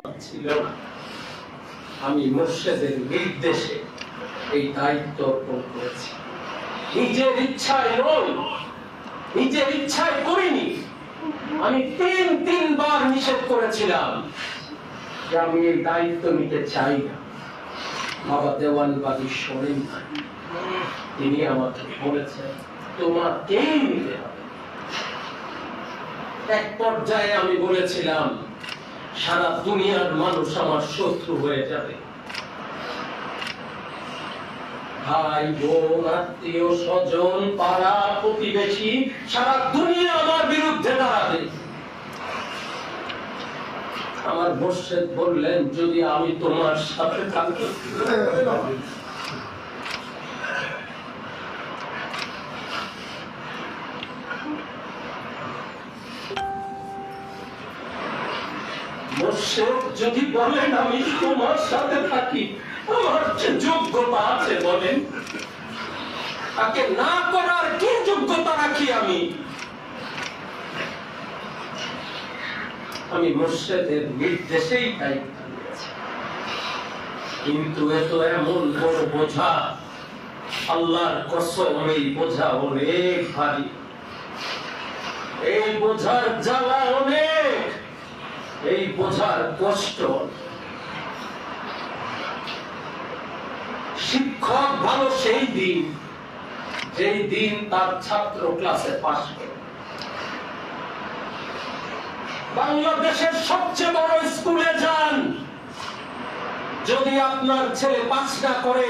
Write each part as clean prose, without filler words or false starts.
ছিল না। আমি মুর্শিদের নির্দেশে এই দায়িত্ব অর্পণ করেছি। নিজের ইচ্ছায় নয়, নিজের ইচ্ছায় করিনি। আমি তিনবার নিষেধ করেছিলাম যে আমি এই দায়িত্ব নিতে চাই না। বাবা দেওয়ানবাগী শোনেন নাই, তিনি আমাকে বলেছেন তোমাকেই নিতে হবে। এক পর্যায়ে আমি বলেছিলাম সারা দুনিয়ার মানুষ আমার শত্রু হয়ে যাবে, ভাই বোন আত্মীয় স্বজন পাড়া প্রতিবেশী সারা দুনিয়া আমার বিরুদ্ধে দাঁড়াবে। আমার মুর্শিদ বললেন যদি আমি তোমার সাথে থাকি মুর্শিদ যদি বলেন আমি তোমার সাথে থাকি, আমার যে যোগ্যতা আছে বলেন, তাকে না করার কি যোগ্যতা রাখি আমি? আমি মুর্শিদের নির্দেশেই দায়িত্ব নিয়েছি। কিন্তু এত এমন বড় বোঝা, আল্লাহর কসম এই বোঝা অনেক ভারী, এই বোঝার জ্বালা অনেক, এই বোঝার কষ্ট। শিক্ষক ভালো সেই দিন যেই দিন তার ছাত্র ক্লাসে পাস করে। বাংলাদেশের সবচেয়ে বড় স্কুলে যান, যদি আপনার ছেলে পাস না করে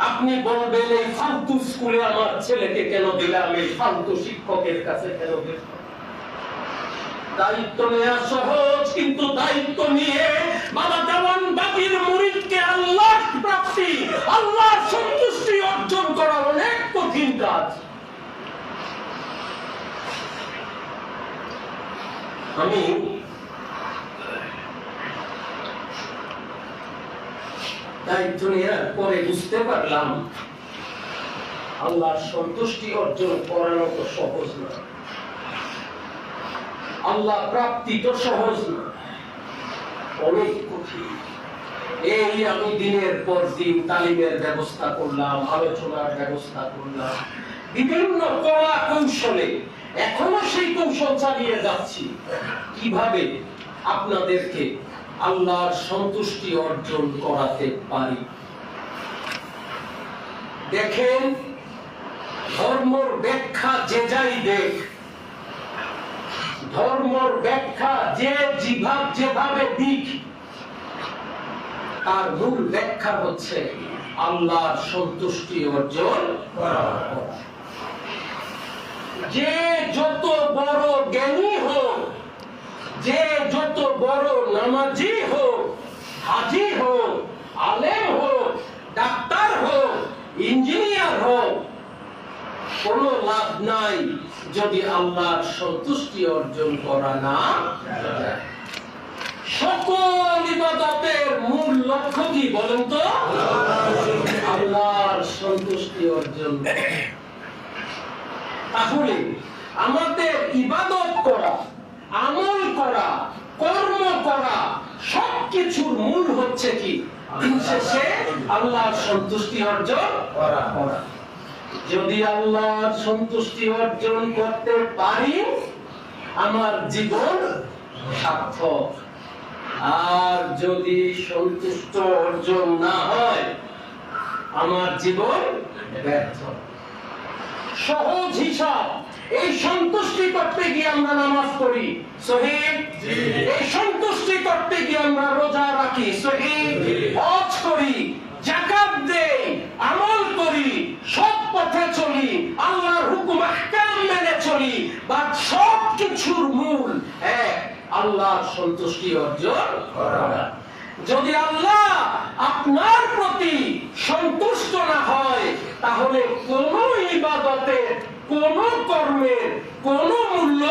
আপনি বলবেন এই ফালতু স্কুলে আমার ছেলেকে কেন দিলাম, এই ফালতু শিক্ষকের কাছে কেন দিলাম। দায়িত্ব নেওয়া সহজ, কিন্তু দায়িত্ব নিয়ে বাবা দেওয়ানবাগীর মুরিদকে আল্লাহ প্রাপ্তি, আল্লাহর সন্তুষ্টি অর্জন করা অনেক কঠিন কাজ। আমি দায়িত্ব নেওয়ার পরে বুঝতে পারলাম আল্লাহর সন্তুষ্টি অর্জন করানো তো সহজ না, আল্লাহ প্রাপ্তি তো সহজ না, অনেক কঠিন। এই আমি দিনের পর দিন তালিমের ব্যবস্থা করলাম, আলোচনার ব্যবস্থা করলাম, বিভিন্ন কলা কৌশলে এখনো সেই কৌশল চালিয়ে যাচ্ছি কিভাবে আপনাদেরকে আল্লাহর সন্তুষ্টি অর্জন করাতে পারি। দেখেন, ধর্মর ব্যাখ্যা যে যাই দেখ, ধর্মর ব্যাখ্যা যে যেভাবে দিক, তার মূল ব্যাখ্যা হচ্ছে আল্লাহর সন্তুষ্টি অর্জন করা। যে যত বড় জ্ঞানী হোক, যে যত বড় নামাজি হোক, হাজি হোক, আলেম হোক, ডাক্তার হোক, ইঞ্জিনিয়ার হোক, কোনো লাভ নাই যদি আল্লাহর সন্তুষ্টি অর্জন করা না যায়। সকল ইবাদতের মূল লক্ষ্য কি বলেন তো? আল্লাহর সন্তুষ্টি অর্জন। তাহলে আমাদের ইবাদত করা, আমল করা, কর্ম করা সবকিছুর মূল হচ্ছে কি? দিন শেষে আল্লাহর সন্তুষ্টি অর্জন করা। যদি আল্লাহর সন্তুষ্টি অর্জন করতে পারি আমার জীবন সার্থক, আর যদি সন্তুষ্ট অর্জন না হয় আমার জীবন ব্যর্থ। সহজ হিসাব, এই সন্তুষ্টি করতে গিয়ে আমরা নামাজ পড়ি, সহিহ, এই সন্তুষ্টি করতে গিয়ে আমরা রোজা রাখি, সহিহ, হজ করি, যাকাত দেই, আমল করি, সৎ পথে চলি, আল্লাহর হুকুম আহকাম মেনে চলি, বাট সব কিছুর মূল এক, আল্লাহর সন্তুষ্টি অর্জন করা। যদি আল্লাহ আপনার প্রতি সন্তুষ্ট না হয় তাহলে কোন ইবাদতের, কোন কর্মের কোন মূল্য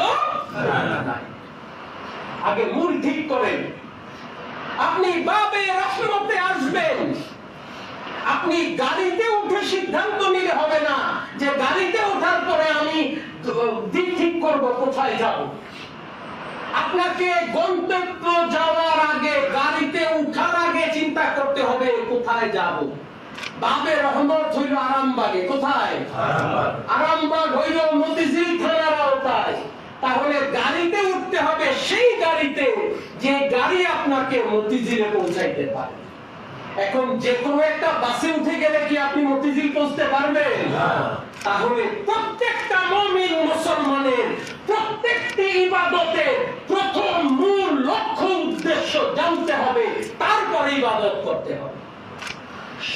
নাই। আগে মূল ঠিক করেন। আপনি বাবে রহমতে আসবেন, আপনি গাড়িতে উঠে সিদ্ধান্ত নিলে হবে না যে গাড়িতে ওঠার পরে আমি দিক ঠিক করব কোথায় যাব। আপনাকে গন্তব্য যাওয়া যাব। বাপের রহমত হইল আরামবাগে। কোথায়? আরামবাগ হইল মতিঝিল থানার আওতায়। তাহলে গাড়িতে উঠতে হবে সেই গাড়িতে যে গাড়ি আপনাকে মতিঝিলে পৌঁছাইতে পারে। এখন যে কোনো একটা বাসে উঠে গেলে কি আপনি মতিঝিল পৌঁছতে পারবেন? তাহলে প্রত্যেকটা মুমিন মুসলমানের প্রত্যেকটি ইবাদতের প্রথম মূল লক্ষ্য উদ্দেশ্য জানতে হবে, তারপরে ইবাদত করতে হবে।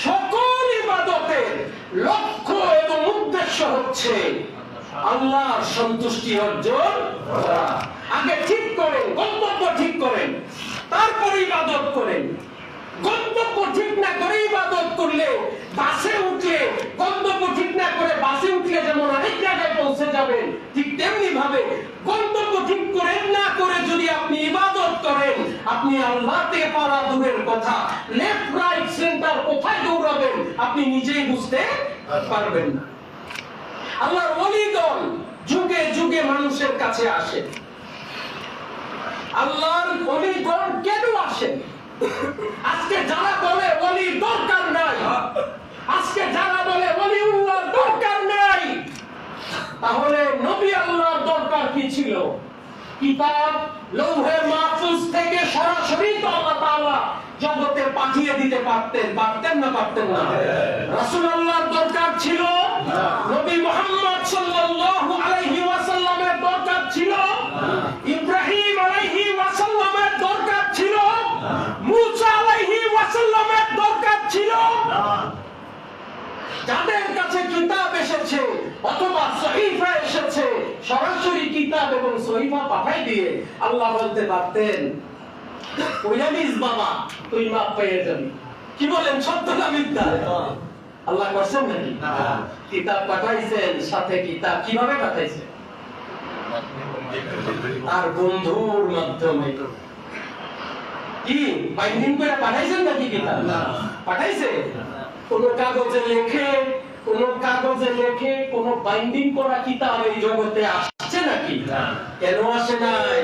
সকল ইবাদতের লক্ষ্য এবং উদ্দেশ্য হচ্ছে আল্লাহর সন্তুষ্টি অর্জন করা। আগে ঠিক করেন, গন্তব্য ঠিক করেন, তারপরে ইবাদত করেন। গন্তব্য ঠিক না করে ইবাদত করলে, বাসে উঠলে গন্তব্য ঠিক না করে বাসে উঠলে যেমন আরেক জায়গায় পৌঁছে যাবেন, ঠিক তেমনি ভাবে গন্তব্য ঠিক করেন না করে যদি আপনি ইবাদত করেন, আপনি আল্লাহ থেকে পাওয়া দূরের কথা, লেফট রাইট সেন্টার কোথায় দৌড়াবেন আপনি নিজেই বুঝতে পারবেন না। আল্লাহর ওলিগণ যুগে যুগে মানুষের কাছে আসেন। আল্লাহর ওলিগণ কেন আসেন? আজকে যারা বলে ওলির দরকার নাই, আজকে যারা বলে ওলিউল্লাহর দরকার নাই, তাহলে নবী আল্লাহর দরকার কি ছিল? কিতাব লৌহে মাহফুজ থেকে সরাসরি তো আল্লাহ তাআলা জগতে পাঠিয়ে দিতে পারতেন, পারতেন না পারতেন না? রাসূলুল্লাহর দরকার ছিল, নবী মুহাম্মদ সাল্লাল্লাহু আলাইহি ওয়াসাল্লামের দরকার ছিল, ইব্রাহিম আলাইহি ওয়াসাল্লামের দরকার ছিল, মুসা আলাইহি ওয়াসাল্লামের দরকার ছিল। যাদের কাছে কিতাব এসেছে অথবা সহিফা এসেছে, সরাসরি কিতাব এবং সহিফা পাঠাই দিয়ে আল্লাহ বলতে পারতেন, ওয়ালিস বাবা তুই মাপ পেয়ে যাবি। কি বলেন, সত্য না মিথ্যা? আল্লাহ করছেন নাকি? কিতাব পাঠাইছেন, সাথে কিতাব কিভাবে পাঠাইছেন? আর বন্ধুর মাধ্যমে। কি বাইন্ডিং করে পাঠাইছেন নাকি কিতাব? পাঠাইছে? কোন কাগজে লেখে, কোন কাগজে লেখে, কোন বাইন্ডিং করা কিতাব এই জগতে আসছে নাকি? কেন আসে নাই?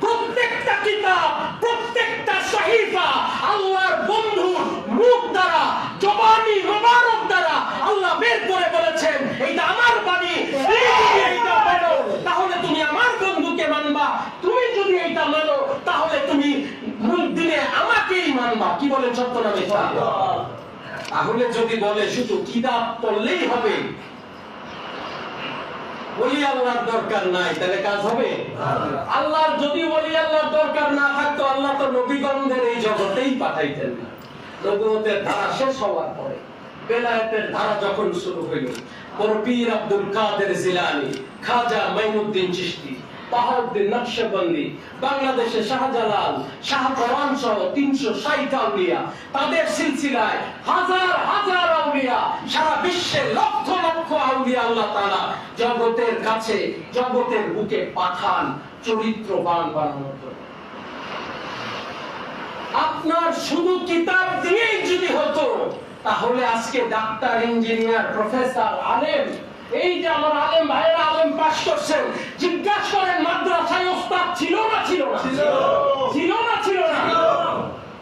প্রত্যেকটা কিতাব, প্রত্যেকটা সহিফা আল্লাহর বন্ধুর মুখ দ্বারা, জবানি মোবারক দ্বারা আল্লাহ বের করে বলেছেন, এইটা আমার বাণী, এইটা মানো তাহলে তুমি আমার বন্ধুকে মানবা, তুমি যদি এইটা মানো তাহলে তুমি মূল দিনে আমাকেই মানবা। কি বলেন, সত্য না মিথ্যা? তাহলে যদি বলে শুধু কিতাব পড়লেই হবে, ওলি আল্লাহর দরকার নাই, তাহলে কাজ হবে? আল্লাহর যদি ওলি আল্লাহর দরকার না থাকতো, আল্লাহ তো নবীগণদের এই জগতেই পাঠাইতেন না। নবুয়তের ধারা শেষ হওয়ার পরে বেলায়েতের ধারা যখন শুরু হইল, বড় পীর আব্দুল কাদের জিলানী, খাজা মাইনুদ্দিন চিশতি, বাহাউদ্দিন নকশবন্দি, বাংলাদেশে শাহজালাল, শাহপরান সহ 360 আউলিয়া, তাদের সিলসিলায় হাজার হাজার আউলিয়া, সারা বিশ্বে লক্ষ লক্ষ আউলিয়া আল্লাহ তাআলা জগতের কাছে, জগতের বুকে পাঠান চরিত্রবান বানানোর জন্য। আপনার শুধু কিতাব দিয়েই যদি হতো, তাহলে আজকে ডাক্তার, ইঞ্জিনিয়ার, প্রফেসর, আলেম, এই যে আমার আলেম ভাইরা আলেম পাস করছেন, জিজ্ঞাসা করেন মাদ্রাসায় ওস্তাদ ছিল না ছিল না? ছিল না ছিল না?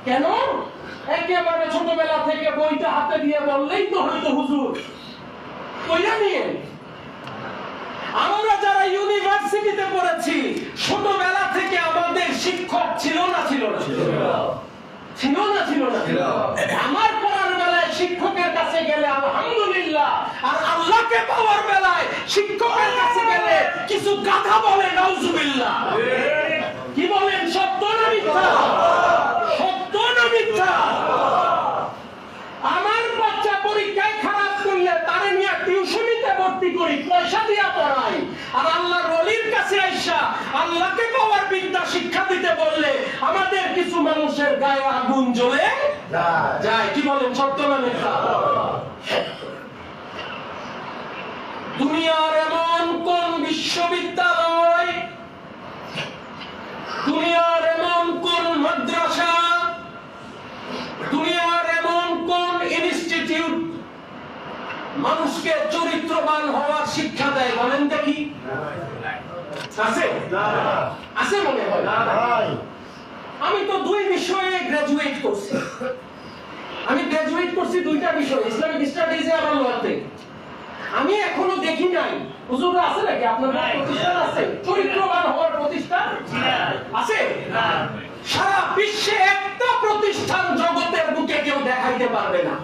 কেন? একেবারে ছোটবেলা থেকে বইটা হাতে দিয়ে বললেই তো হয়তো হুজুর কইরা নিয়ে। আমরা যারা ইউনিভার্সিটিতে পড়েছি, ছোটবেলা থেকে আমাদের শিক্ষক ছিল না ছিল না? ছিল না ছিল না? আমার পড়ার বেলায় শিক্ষকের কাছে গেলে আলহামদুলিল্লাহ, আর আল্লাহকে পাওয়ার বেলায় শিক্ষকের কাছে গেলে কিছু গাধা বলে নাউজুবিল্লাহ। কি বলেন, সত্য না মিথ্যা? সত্য না মিথ্যা? আমার বাচ্চা পরীক্ষায় খারাপ করলে তারে নিয়ে টিউশনিতে ভর্তি করি, পয়সা দিয়া পড়াই, আর আল্লাহর ওলির কাছে আইসা আল্লাহকে পাওয়ার বিদ্যা শিক্ষা দিতে বললে আমাদের কিছু মানুষের গায়ে আগুন জ্বলে যায়। কি বলেন, সত্য না মিথ্যা? দুনিয়ার এমন কোন বিশ্ববিদ্যালয়, দুনিয়ার এমন কোন মাদ্রাসা, দুনিয়ার এমন কোন ইনস্টিটিউট মানুষকে চরিত্রবান হওয়ার শিক্ষা দেয়? বলেন দেখি, আছে? আছে মনে হয়? আমি তো 2 বিষয়ে গ্রাজুয়েট করছি। আমি গ্রাজুয়েট করছি দুইটা বিষয়, ইসলামিক স্টাডিজে আর আল্লাহতে। আমি এখনো দেখি নাই, হুজুর আছে নাকি আপনাদের প্রতিষ্ঠান আছে চরিত্রবান হওয়ার প্রতিষ্ঠান আছে? সারা বিশ্বে একটা প্রতিষ্ঠান জগতের বুকে কেউ দেখাইতে পারবে না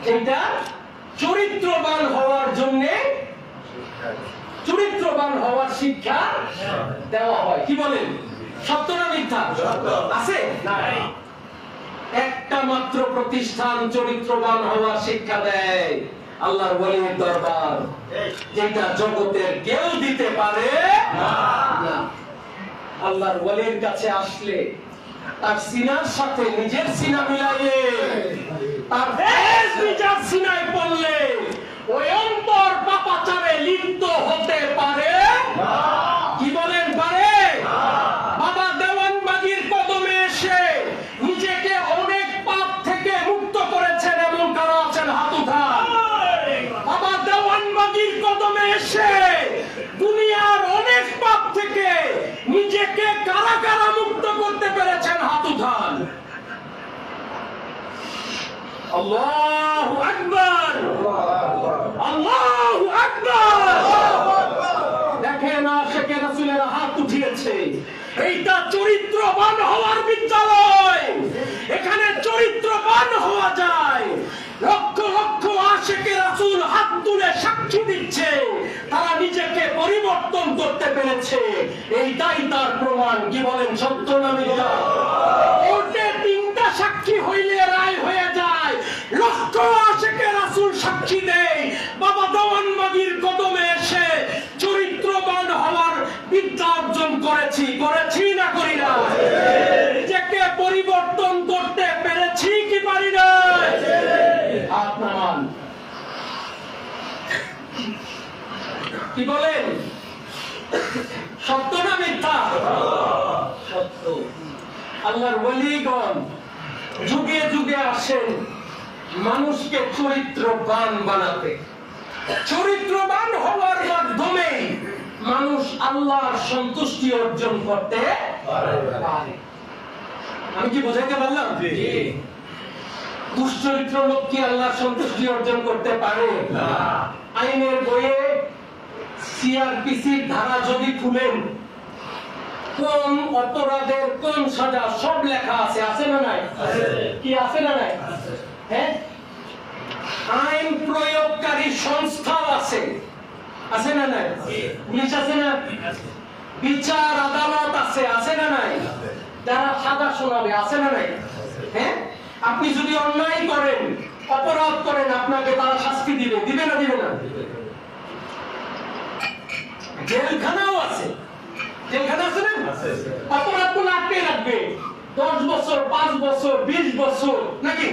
যেটা চরিত্রবান হওয়ার জন্য চরিত্রবান হওয়ার শিক্ষা দেওয়া হয়। কি বলেন, সত্য না মিথ্যা? আছে না? একটা মাত্র প্রতিষ্ঠান চরিত্রবান হওয়ার শিক্ষা দেয়, আল্লাহর ওয়ালির দরবার, যেটা জগতের কেউ দিতে পারে না। আল্লাহর ওয়ালির কাছে আসলে তার সিনার সাথে নিজের সিনা মিলাইয়ে, তার ফেস নিজের সিনায় পড়লে ওই অন্তর পাপাচারে লিপ্ত হতে পারে না। কি বলেন পারে? বাবা দেওয়ানবাগীর কদমে এসে নিজেকে অনেক পাপ থেকে মুক্ত করেছেন এমন কারো আছেন? হাত উঠান। বাবা দেওয়ানবাগীর কদমে এসে দুনিয়ার অনেক পাপ থেকে নিজেকে কারা কারা মুক্ত করতে পেরেছেন? হাত উঠান। আল্লাহু আকবার, আল্লাহু আকবার। দেখেন আশিকে রাসূলের হাত উঠিয়েছে। এইটা চরিত্রবান হওয়ার বিদ্যালয়, এখানে চরিত্রবান হওয়া যায়। লক্ষ লক্ষ আশিকে রাসূল হাত তুলে সাক্ষী দিচ্ছে তারা নিজেকে পরিবর্তন করতে পেরেছে, এইটাই তার প্রমাণ। কি বলেন, সত্য না মিথ্যা? কোর্টে তিনটা সাক্ষী হইলে রায় হয়ে যায়, লক্ষ আশিকে রাসূল সাক্ষী দেয় বাবা দেওয়ানবাগীর কদমে এসে চরিত্রবান হওয়ার বিদ্যা অর্জন করেছি। করেছি না করি না? নিজেকে পরিবর্তন করতে পেরেছি কি পারি না? হাত নামান। কি বলেন, সত্য না মিথ্যা? সত্য। আল্লাহর ওয়ালিগণ যুগে যুগে আসেন মানুষকে চরিত্রবান বানাতে। চরিত্রবান হওয়ার মাধ্যমে মানুষ আল্লাহর সন্তুষ্টি অর্জন করতে পারে। আমি কি বোঝাইতে পারলাম? দুশ্চরিত্র লোক কি আল্লাহর সন্তুষ্টি অর্জন করতে পারে না? আইনের বইয়ে সিআরপিসির ধারা যদি খুলেন, কোন অপরাধের কোন সাজা সব লেখা আছে। আছে না নাই? কি আছে না নাই? হ্যাঁ, আইন প্রয়োগকারী সংস্থা আছে। আছে না নাই? পুলিশ আছে না? বিচার আদালত আছে। আছে না নাই? যারা সাজা শোনাবে। আছে না নাই? হ্যাঁ, আপনি যদি অন্যায় করেন, অপরাধ করেন, আপনাকে তারা শাস্তি দিবে। দিবে না? দিবে না? জেলখানাও আছে। জেলখানা আছে না? অপরাধ গুলো আটকে রাখবে 10 বছর, 5 বছর, 20 বছর, নাকি?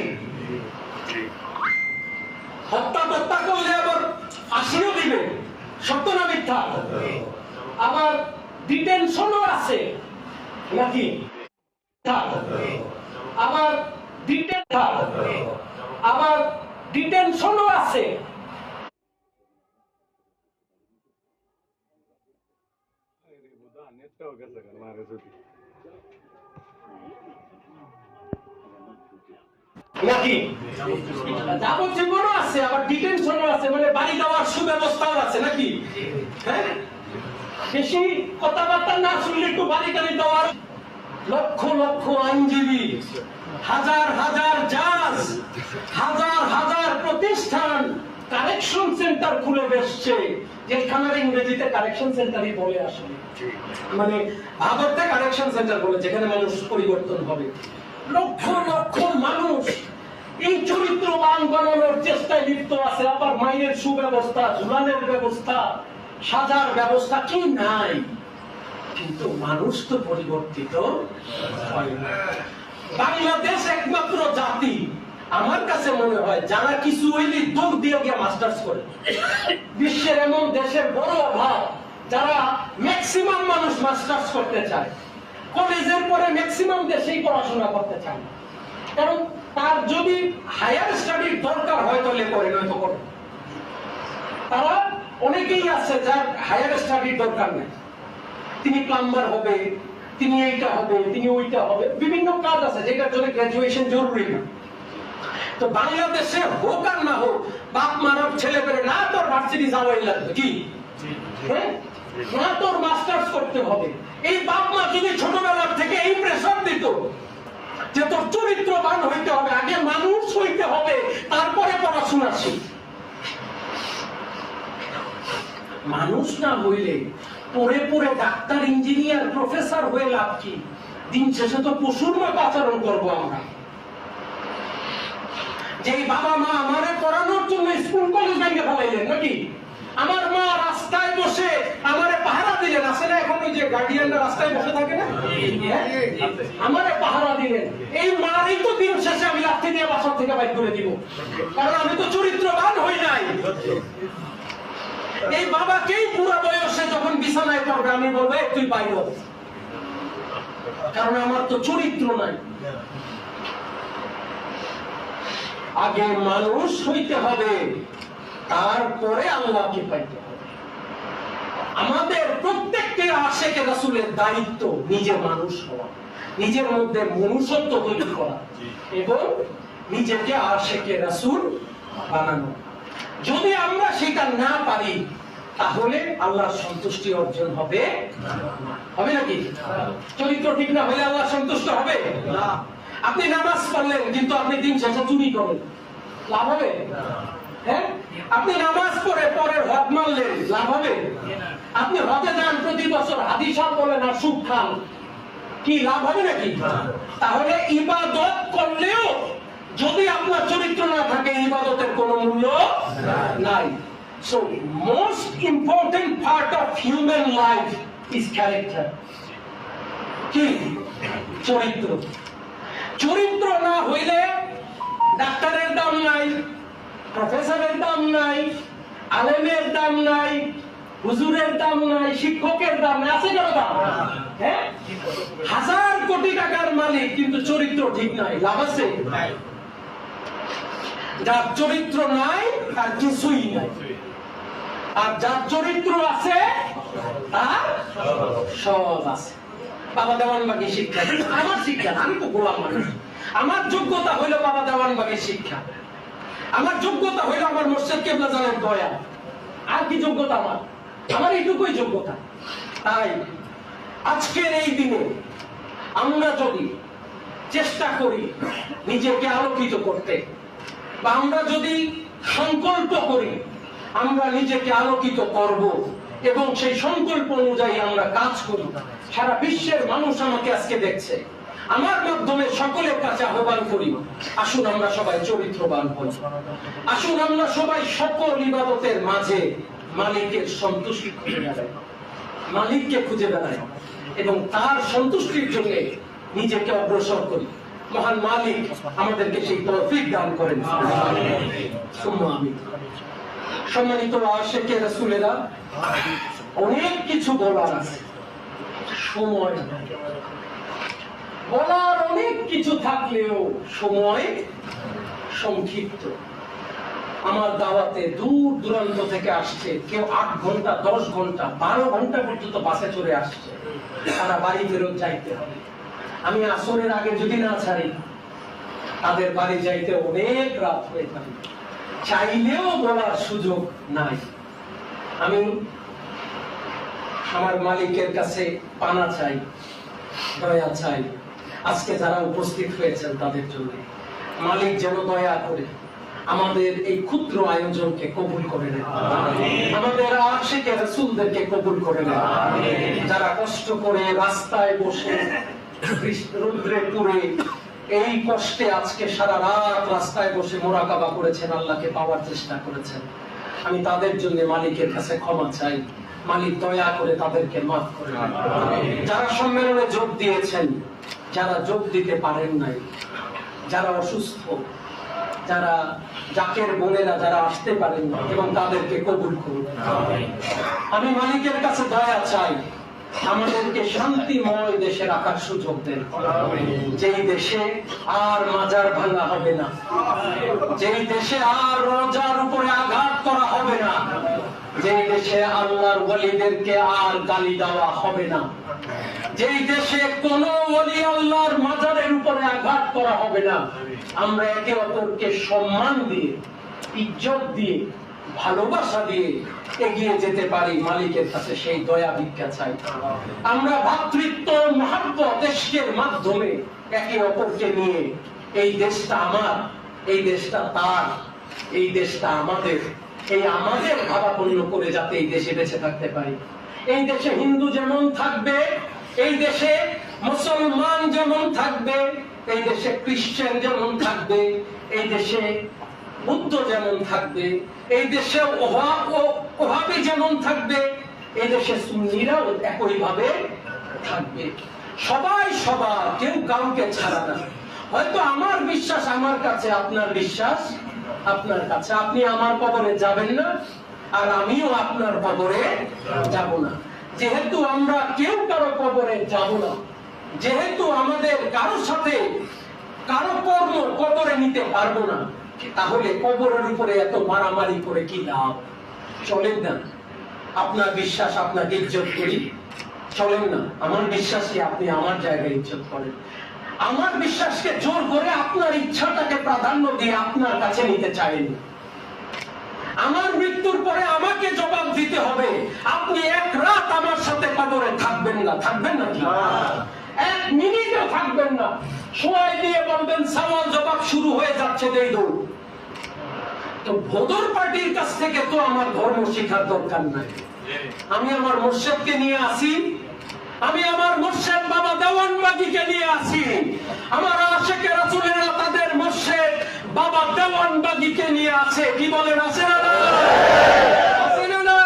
হত্যা করলে আবার ফাঁসিও দিবে। সত্য না মিথ্যা? আবার ডিটেনশনও আছে, নাকি? আবার ডিটেনশনও আছে। নাকি যাবজ্জীবনও আছে, আবার ডিটেনশনও আছে, মানে বাড়ি দেওয়ার সুব্যবস্থাও আছে, নাকি? হ্যাঁ, বেশি কথাবার্তা না শুনলে একটু বাড়ি টাড়ি দেওয়ার। লক্ষ লক্ষ আইনজীবী, হাজার হাজার জাজ, হাজার হাজার প্রতিষ্ঠান কারেকশন সেন্টার খুলে বসছে। যেখানে ইংরেজিতে কারেকশন সেন্টারই বলে, আসলে মানে ভারতে কারেকশন সেন্টার বলে, যেখানে মানুষ পরিবর্তন হবে। লক্ষ লক্ষ মানুষ এই চরিত্রবান বানানোর চেষ্টায় লিপ্ত আছে। আবার মাইনের সুব্যবস্থা, ঝুলানের ব্যবস্থা, সাজার ব্যবস্থা কি নাই? কিন্তু মানুষ তো পরিবর্তিত হয় না। বাংলাদেশ একমাত্র জাতি আমার কাছে মনে হয় যারা কিছু হইলে দৌড় দিয়ে গিয়ে মাস্টার্স করে। বিশ্বের এমন দেশের বড় অভাব, যারা ম্যাক্সিমাম মানুষ মাস্টার্স করতে চায়। কলেজের পরে ম্যাক্সিমাম দেশেই পড়াশোনা করতে চায়, কারণ তার যদি হায়ার স্টাডির দরকার হয় তাহলে করে, নয়তো করে। তারা অনেকেই আছে যার হায়ার স্টাডির দরকার নেই, তিনি প্লাম্বার হবে, তিনি এইটা হবে, তিনি ওইটা হবে। বিভিন্ন কাজ আছে যেটার জন্য গ্রাজুয়েশন জরুরি না। তো বাংলাদেশে হোক আর না হোক, বাপ মানব ছেলে পেলে না তোর ভার্সিটি যাওয়াই লাগবে, কি না তোর মাস্টার্স করতে হবে। এই বাপ মা যদি ছোটবেলার থেকে এই প্রেসার দিত যে তোর চরিত্রবান হইতে হবে, আগে মানুষ হইতে হবে, তারপরে পড়াশোনা শিখ। মানুষ না হইলে পড়ে পড়ে ডাক্তার, ইঞ্জিনিয়ার, প্রফেসর হয়ে লাভ কি? দিন শেষে তো পশুর মতো আচরণ করবো আমরা। যে বাবা মা আমারে পড়ানোর জন্য স্কুল কলেজ ভেঙে ফেলাইলেন নাকি? আমার মা রাস্তায় বসে আমারে পাহারা দিলেন, আসলে এখন ওই যে গার্ডিয়ানরা রাস্তায় বসে থাকে না, আমারে পাহারা দিলেন। এই মারই তো দিন শেষে আমি লাঠি দিয়ে বাসা থেকে বাইর করে দিব, কারণ আমি তো চরিত্রবান হই নাই। এই বাবাকেই পুরা বয়সে যখন বিছানায় পড়বে আমি বলবো তুই বাইর হ, কারণ আমার তো চরিত্র নাই। আগে মানুষ হইতে হবে, তারপরে আল্লাহকে পাইতে হবে। আমাদের প্রত্যেকটা আশিকে রাসূলের দায়িত্ব নিজে মানুষ হওয়া, নিজের মধ্যে মনুষ্যত্ব তৈরি করা এবং নিজেকে আশিকে রাসূল বানানো। যদি আমরা সেটা না পারি তাহলে আল্লাহর সন্তুষ্টি অর্জন হবে হবে নাকি? চরিত্র ঠিক না হলে আল্লাহ সন্তুষ্ট হবে না। আপনি নামাজ পড়লেন কিন্তু আপনি দিন শেষে চুরি করেন, লাভ হবে? হ্যাঁ, আপনি নামাজ পড়ে পরের হক মারলেন, লাভ হবে? আপনি হজে যান প্রতি বছর, হাদিসা বলেন আর সুদ খান, কি লাভ হবে নাকি? তাহলে ইবাদত করলেও যদি আপনার চরিত্র না থাকে, ইবাদতের কোনো মূল্য নাই। So most important part of human life is character. কি? চরিত্র। চরিত্র না হইলে ডাক্তারের দাম নাই, প্রফেসরের দাম নাই, আলেমের দাম নাই, হুজুরের দাম নাই, শিক্ষকের দাম নাই। আছে কেন দাম? হ্যাঁ, 1000 কোটি টাকার মালিক কিন্তু চরিত্র ঠিক নাই, লাভ আছে? যার চরিত্র নাই তার কিছুই নাই, আর যার চরিত্র আছে তার সব আছে। বাবা দেওয়ানবাগী শিক্ষা, আমার শিক্ষা, আমি তো গোলাম মানুষ। আমার যোগ্যতা হইল বাবা দেওয়ানবাগীর শিক্ষা, আমার যোগ্যতা হইল আমার মুর্শিদ কেবলা জানের দয়া। আর কি যোগ্যতা আমার? আমার এইটুকুই যোগ্যতা। তাই আজকের এই দিনে আমরা যদি চেষ্টা করি নিজেকে আলোকিত করতে, বা আমরা যদি সংকল্প করি আমরা নিজেকে আলোকিত করব এবং সেই সংকল্প অনুযায়ী আমরা কাজ করি, সারা বিশ্বের মানুষ আমাকে আজকে দেখছে, আমার মাধ্যমে সকলের কাছে আহ্বান করি, আসুন আমরা সবাই চরিত্রবান হই। আসুন আমরা সবাই সকল ইবাদতের মাঝে মালিকের সন্তুষ্টি খুঁজে বেড়াই, মালিককে খুঁজে বেড়াই এবং তার সন্তুষ্টির জন্য নিজেকে অগ্রসর করি। মহান মালিক আমাদেরকে সেই তৌফিক দান করেন। আমিন। সম্মানিত আশিকে রাসূলেরা, অনেক কিছু বলার আছে, সময় বলার অনেক কিছু থাকলেও সময় সংক্ষিপ্ত। আমার দাওয়াতে দূর দূরান্ত থেকে আসছে, কেউ 8 ঘন্টা, 10 ঘন্টা, 12 ঘন্টা পর্যন্ত বাসে চড়ে আসছে, তারা বাড়ি ফেরত যাইতে হবে। আমি আসরের আগে যদি না ছাড়ি, তাদের বাড়ি যাইতে অনেক রাত হয়ে থাকে, চাইলেও বলার সুযোগ নাই। আমি আমার মালিকের কাছে পানা চাই, দয়া চাই, আজকে যারা উপস্থিত হয়েছেন তাদের জন্য মালিক যেন দয়া করে আমাদের এই ক্ষুদ্র আয়োজনকে কবুল করে নেন, আমাদের আশিকে রাসূলদেরকে কবুল করে নেন। যারা কষ্ট করে রাস্তায় বসে রৌদ্রে পুড়ে এই কষ্টে আজকে সারা রাত রাস্তায় বসে মুরাকাবা করেছেন, আল্লাহকে পাওয়ার চেষ্টা করেছেন, আমি তাদের জন্য মালিকের কাছে ক্ষমা চাই। মালিক দয়া করে তাদেরকে মাফ করে দেন। যারা সম্মেলনে যোগ দিয়েছেন, যারা যোগ দিতে পারেন নাই, যারা অসুস্থ, যারা জাকের বোনেরা যারা আসতে পারেন না, এবং তাদেরকে কবুল করুন। আমি মালিকের কাছে দয়া চাই, আমাদেরকে শান্তিময় দেশে রাখার সুযোগ দেন, যেই দেশে আর মাজার ভাঙা হবে না, যেই দেশে আর রোজার উপরে আঘাত করা হবে না, যেই দেশে আল্লাহর ওলিদেরকে আর গালি দেওয়া হবে না, যেই দেশে কোন ওলি আল্লাহর মাজারের উপরে আঘাত করা হবে না, আমরা একে অপরকে সম্মান দিয়ে, ইজ্জত দিয়ে, ভালোবাসা দিয়ে এগিয়ে যেতে পারি, মালিকের কাছে সেই দয়া ভিক্ষা চাই। আমরা ভ্রাতৃত্ব মহব্বত ইশকের মাধ্যমে একে অপরকে নিয়ে এই দেশটা আমার, এই দেশটা তার, এই দেশটা আমাদের, এই আমাদের ভাবাপন্ন করে যাতে এই দেশে বেঁচে থাকতে পারি। এই দেশে হিন্দু যেমন থাকবে, এই দেশে মুসলমান যেমন থাকবে, এই দেশে খ্রিস্টান যেমন থাকবে, এই দেশে বুদ্ধ যেমন থাকবে, এই দেশে ওহাবি যেমন থাকবে, এই দেশে সুন্নিরাও একইভাবে থাকবে। সবাই সবার, কেউ কাউকে ছাড়া না। হয়তো আমার বিশ্বাস আমার কাছে, আপনার বিশ্বাস আপনার কাছে। আপনি আমার কবরে যাবেন না, আর আমিও আপনার কবরে যাব না। যেহেতু আমরা কেউ কারো কবরে যাব না, যেহেতু আমাদের কারোর সাথে কারো কর্ম কবরে নিতে পারবো না, তাহলে কবরের উপরে এত মারামারি করে কি লাভ? চলেন না আপনার বিশ্বাস আপনাকে ইজ্জত করি, চলেন না আমার বিশ্বাসকে আপনি আমার জায়গায় ইজ্জত করেন। আমার বিশ্বাসকে জোর করে আপনার ইচ্ছাটাকে প্রাধান্য দিয়ে আপনার কাছে নিতে চাইনি। আমার মৃত্যুর পরে আমাকে জবাব দিতে হবে। আপনি এক রাত আমার সাথে কবরে থাকবেন না, থাকবেন না কি? এক মিনিটও থাকবেন না। সময় দিয়ে বলবেন সওয়াল জবাব শুরু হয়ে যাচ্ছে, দেই দৌড়। তো ভোদর পার্টির কাছ থেকে তো আমার ধর্ম শেখার দরকার নাই। আমি আমার মুর্শিদকে নিয়ে আসি, আমি আমার মুর্শিদ বাবা দেওয়ানবাগীকে নিয়ে আসি। আমার আশিকে রাসূলেরা তাদের মুর্শিদ বাবা দেওয়ানবাগীকে নিয়ে আসে। কি বলেন, আছে না? আছে না?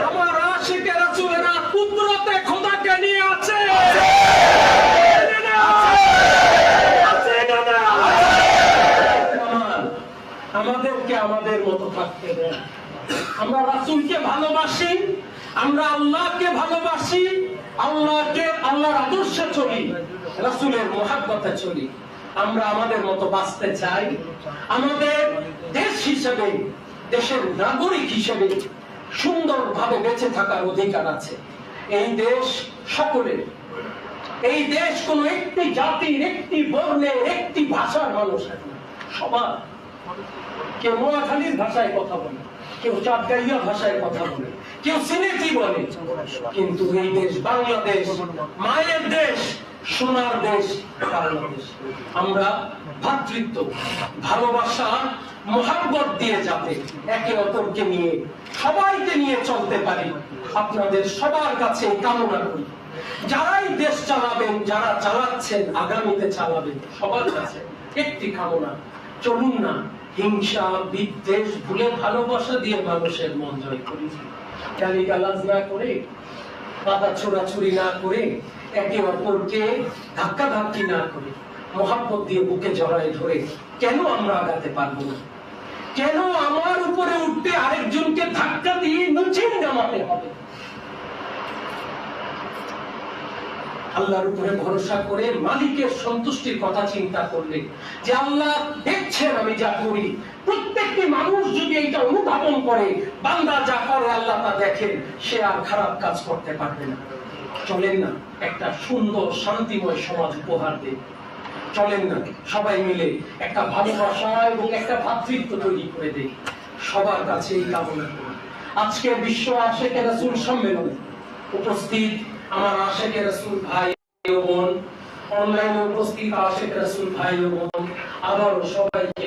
আমার আশিকে রাসূলেরা কুদরতে খোদাকে নিয়ে আছে। আমাদেরকে আমাদের মতো থাকতে দেন। আমরা রাসূলকে ভালোবাসি, আমরা আল্লাহকে ভালোবাসি, আল্লাহর আদর্শে চলি, রাসূলের মুহাব্বতে চলি। আমরা আমাদের মতো বাঁচতে চাই। আমাদের দেশ হিসেবে, দেশের নাগরিক হিসেবে সুন্দরভাবে বেঁচে থাকার অধিকার আছে। এই দেশ সকলের। এই দেশ কোন একটি জাতির, একটি বর্ণের, একটি ভাষার মানুষের না, সবার। কেউ নোয়াখালীর ভাষায় কথা বলে, কেউ চাঁদগাইয়া ভাষায় কথা বলে, কেউ সিলেটি বলে, কিন্তু এই দেশ বাংলাদেশ, মায়ের দেশ, সোনার দেশ বাংলাদেশ। আমরা ভ্রাতৃত্ব, ভালোবাসা, মহব্বত দিয়ে যাতে একে অপরকে নিয়ে, সবাইকে নিয়ে চলতে পারি, আপনাদের সবার কাছে কামনা করি। যারাই দেশ চালাবেন, যারা চালাচ্ছেন, আগামীতে চালাবেন, সবার কাছে একটি কামনা, চলুন না হিংসা বিদ্বেষ ভুলে ভালোবাসা দিয়ে মানুষের মন জয় করি। গালিগালাজ না করে, পাতা ছোড়াছুড়ি না করে, একে অপরকে ধাক্কাধাক্কি না করে, মহব্বত দিয়ে বুকে জড়ায় ধরে কেন আমরা আগাতে পারবো না? কেন আমার উপরে উঠতে আরেকজনকে ধাক্কা দিয়ে নিচে নামাতে হবে? আল্লাহর উপরে ভরসা করে মালিকের সন্তুষ্টির কথা চিন্তা করলে, যে আল্লাহ দেখছেন আমি যা করি, প্রত্যেকটি মানুষ যদি এইটা অনুধাবন করে, বান্দা যা করে আল্লাহ তা দেখেন, সে আর খারাপ কাজ করতে পারবে না। চলেন না একটা সুন্দর শান্তিময় সমাজ উপহার দেই। চলেন না সবাই মিলে একটা ভালোবাসা এবং একটা ভ্রাতৃত্ব তৈরি করে দেই। সবার কাছে এই কামনা করি। আজকে বিশ্ব আশিকে রাসূল সম্মেলনে উপস্থিত আমার আশিকে রাসূল ভাই ও বোন, অনলাইনে উপস্থিত আশিকে রাসূল ভাই ও বোন, আবার সবাইকে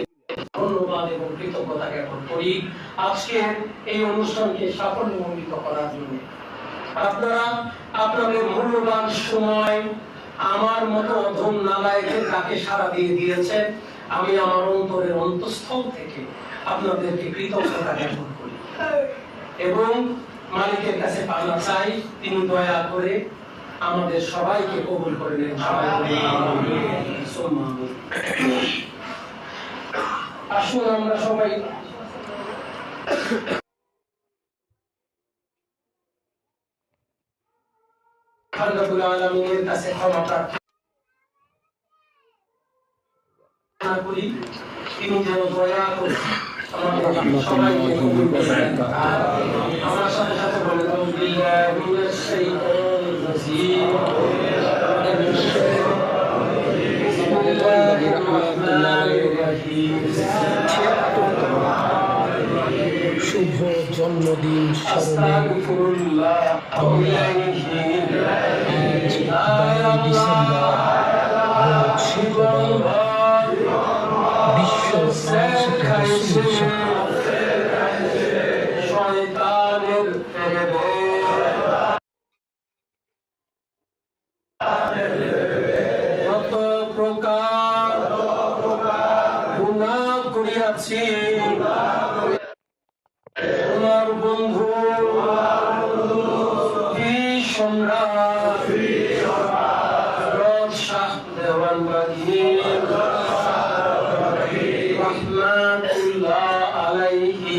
ধন্যবাদ এবং কৃতজ্ঞতা জ্ঞাপন করি আজকে এই অনুষ্ঠানকে সাফল্যমণ্ডিত করার জন্য। আপনারা আপনাদের মূল্যবান সময় আমার মতো অধম নালায়েকের ডাকে সাড়া দিয়ে দিয়েছেন। আমি আমার অন্তরের অন্তঃস্থল থেকে আপনাদেরকে কৃতজ্ঞতা জ্ঞাপন করি এবং মালিকের কাছে পাওনা চাই, তিনি দয়া করে আমাদের সবাইকে কবুল করে নেন। আসুন আমরা সবাই রব্বুল আলামিনের কাছে ক্ষমা প্রার্থনা করি, তিনি যেন দয়া করে আমাদের সবাইকে কবুল করবেন। আমার সাথে সাথে বলে দাও বিল্লাহি মিনাশ শাইতানির রাজিম। বিসমিল্লাহির রহমানির রহিম। শুভ জন্মদিন স্মরণে কত প্রকার গুনাহ করিয়াছি, তোমার বন্ধু সম্রাট শাহ দেওয়ান বাগি রহমাতুল্লাহ আলাইহি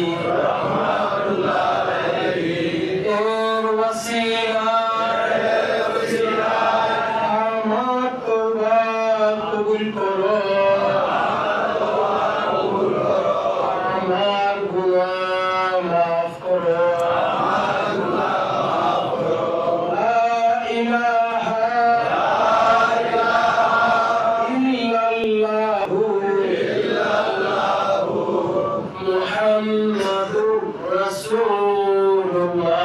এর ওসিলায় আমার তওবা কবুল করো, আমার গুনাহ মাফ করো। মুহাম্মাদুর রাসূলুল্লাহ।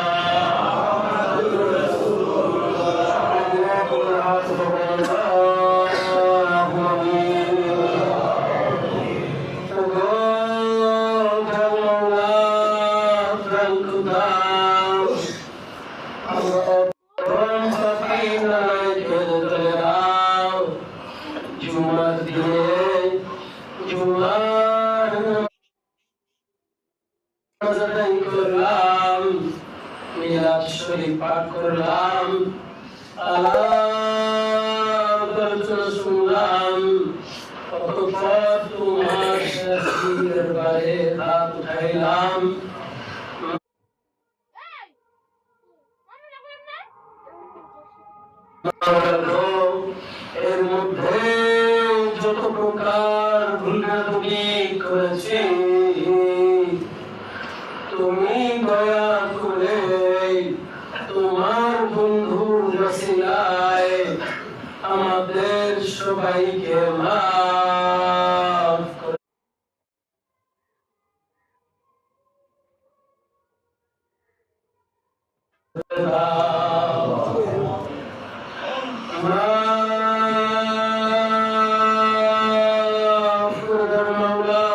জুমার দিনে জুমার নামাজ করলাম, মিলাদ শরীফ পাঠ করলাম, আলোচনা শুনলাম, অতঃপর তোমার শাস্তির বারে হাত উঠাইলাম। এর মধ্যে যত প্রকার ভুলভ্রান্তি করেছি, তুমি দয়া করে তোমার বন্ধুর ওসিলায় আমাদের সবাইকে মাফ করে দাও। মাফ করে দাও মাওলা,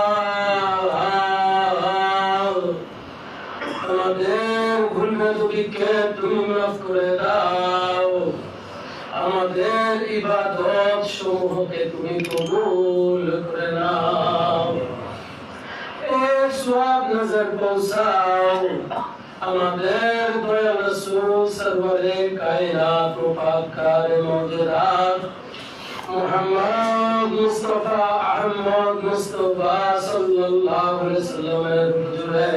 আমাদের ভুলভ্রান্তিকে তুমি মাফ করে দাও, আমাদের ইবাদত সমূহকে তুমি কবুল করে নাও। এর সওয়াব নজর পৌঁছাও আমাদের দয়াল রাসূল সরওয়ারে কায়নাত ও পাককারে মওজুদাত মুহাম্মদ মুস্তাফা আহমদ মুস্তাফা সাল্লাল্লাহু আলাইহি ওয়াসাল্লামের হুজুরে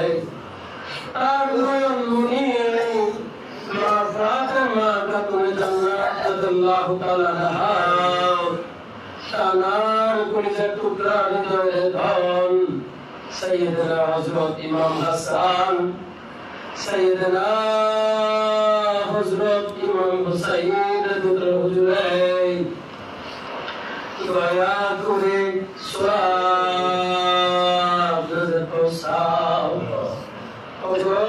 তার দয়াল মুনির মা ফাতেমা খাতুন জান্নাত রাদিয়াল্লাহু তাআলা আনহা তানার কলিজার টুকরা হৃদয়ের ধন সাইয়্যিদনা হযরত ইমাম হাসান, সাইয়্যিদনা হযরত ইমাম হুসাইন রাদিয়াল্লাহু হুজুরে দয়া করে সওয়াব নজর পৌঁছাও। ওগো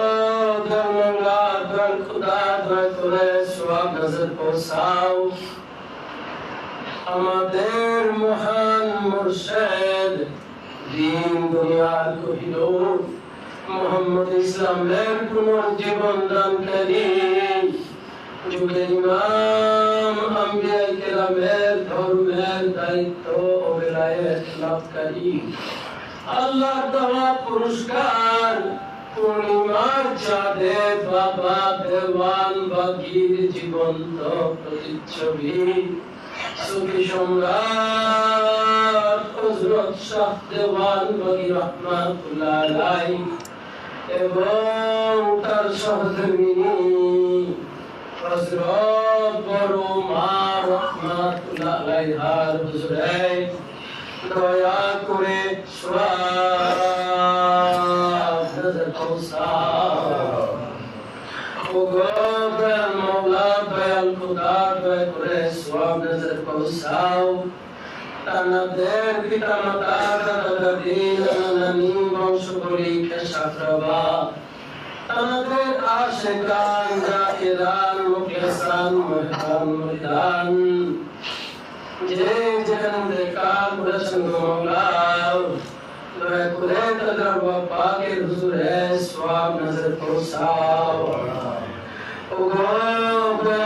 দয়ামওয়ালা দয়াল খোদা দয়া করে সওয়াব নজর পৌঁছাও। আমাদের মহান মুর্শিদ দিন দুনিয়ার কোহিনূর মুহাম্মদ ইসলামের পুনর্জীবন দানকারী যুগের ইমাম আম্বিয়া কেরামের ধর্মের দায়িত্ব ও বেলায়েত লাভকারী আল্লাহর দেওয়া পুরস্কার পূর্ণিমার চাঁদে বাবা দেওয়ান বাগির জীবন্ত প্রতিচ্ছবি সুফি সম্রাট হযরত শাহ দেওয়ান বাগি রহমাতুল্লাহ আলাইহি এবং তার সহধর্মিনী হযরত বড় মা রহমাতুল্লাহ আলাইহার হুজুরে দয়া করে সওয়াব নজর পৌঁছাও। তানাদের পিতা মাতা দাদা দাদি নানা নানি বংশগুলিকে সাঁতরাবা। তানাদের আশিকান জাকিরান মুখলিসান মুহতারাম মুরিদান যে যেখানে কাল করেছেন মৌলা দয়া করে তাদের পাকের হুজুরে সওয়াব নজর পৌঁছাও। ওগো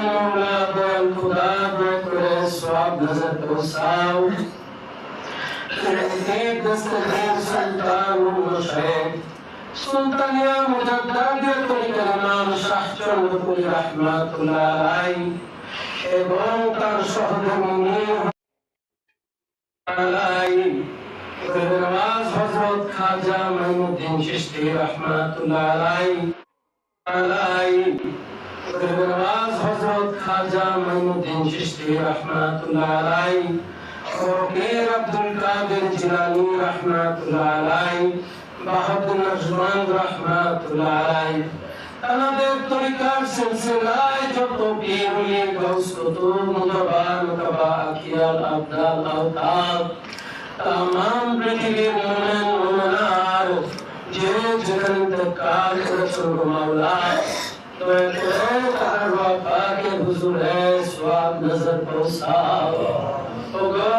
মৌলা দয়াল খুদা দয়া করে সওয়াব নজর পৌঁছাও। দস্তগীর সুলতান মুশাইখ সুলতানিয়া মুজাদ্দাদিয়া তরিকার ইমাম শাহ চন্দ্রপুরী রাহমাতুল্লাহ আলাইহি এবং তার সহধর্মিনী আলাইহি নওয়াজ হযরত খাজা মাইনুদ্দিন চিশতি রাহমাতুল্লাহ আলাইহি নওয়াজ হযরত খাজা মাইনুদ্দিন চিশতি রাহমাতুল্লাহ আলাইহি ফকির আব্দুল কাদের জিলানী রাহমাতুল্লাহ আলাইহি বাহাদুর নজমান রাহমাতুল্লাহ আলাইহি তানাদের তরিকার সিলসিলায় যত পীর ওলি গাউস কুতুব মুতাবা মুতাবা আকিয়াল আবদাল আওতাদ तमाम পৃথিবীর মুমিন মুমিনাত যে যেখানে ইন্তেকাল করেছেন মাওলা দয়া করে তার ওয়াফাকে হুজুরে সওয়াব নজর পৌঁছাও। ওগো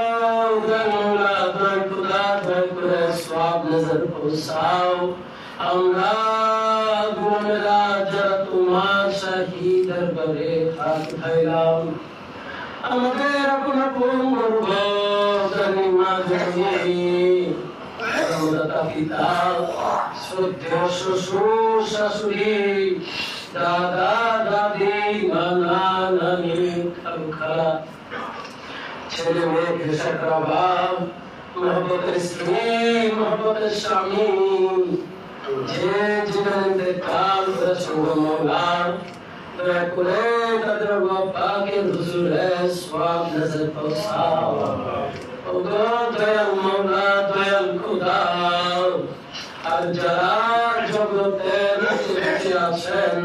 মাওলা দয়া করে সওয়াব নজর পৌঁছাও। আমরা গুনাহগার যারা তোমার শাহী দরবারে হাত উঠাইলাম আমাদের আপন আপন গর্ব গানিমা জানি দাদা পিতা শ্রদ্ধেয় শ্বশুর শাশুড়ি দাদা দাদি নানা নানি খালু খালা ছেলে মেয়ে ভেষক বাপ মোহব্বতের স্ত্রী মোহব্বতের স্বামী যে যেখানে কাল করেছেন মৌলা দয়া করে তাদের পাকের হুজুরে সওয়াব নজর পৌঁছাও। ওগো দয়াল মৌলা দয়াল খুদা আর যারা জগতে বেঁচে আছেন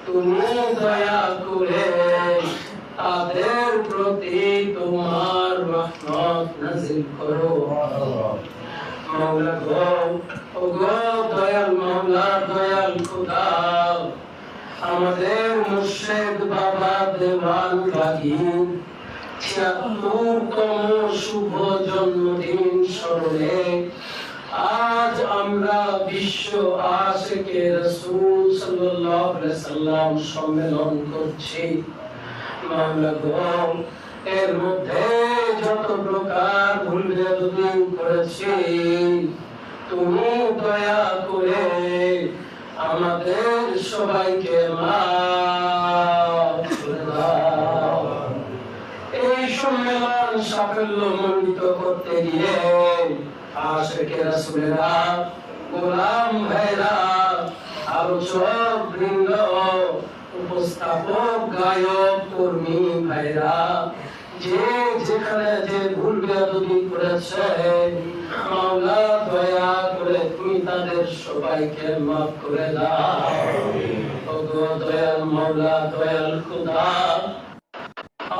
তুমি দয়া করে তাদের প্রতি তোমার রহমত নাযিল করো মৌলা গো। ওগো দয়াল মৌলা দয়াল খুদা আমাদের মুর্শিদ বাবা দেওয়ান বাগির ৭৬তম শুভ জন্মদিন স্মরণে আজ আমরা বিশ্ব আশিকে রাসূল সাল্লাল্লাহু আলাইহি সাল্লাম সম্মেলন করছি। মাওলা গো এর মধ্যে যত প্রকার ভুল বেয়াদবি করেছি তুমি দয়া করে আমাদের সবাইকে মাফ করে দাও। এই সম্মেলন সাফল্যমণ্ডিত করতে গিয়ে আশিকে রাসূলেরা গোলাম ভাইরা আলোচক বৃন্দ উপস্থাপক গায়ক কর্মী ভাইরা যে যেখানে যে ভুল বেয়াদবি করেছে মাওলা দয়া করে তুমি তাদের সবাইকে মাফ করে দাও। ওগো দয়াল মাওলা দয়াল খুদা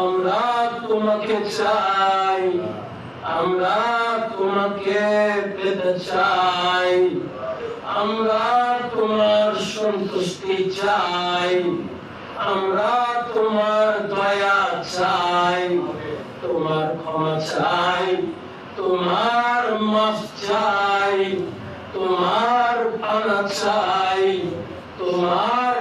আমরা তোমাকে চাই আমরা তোমাকে পেতে চাই আমরা তোমার সন্তুষ্টি চাই আমরা তোমার দয়া চাই তোমার ক্ষমা চাই তোমার মাফ চাই তোমার পানা চাই তোমার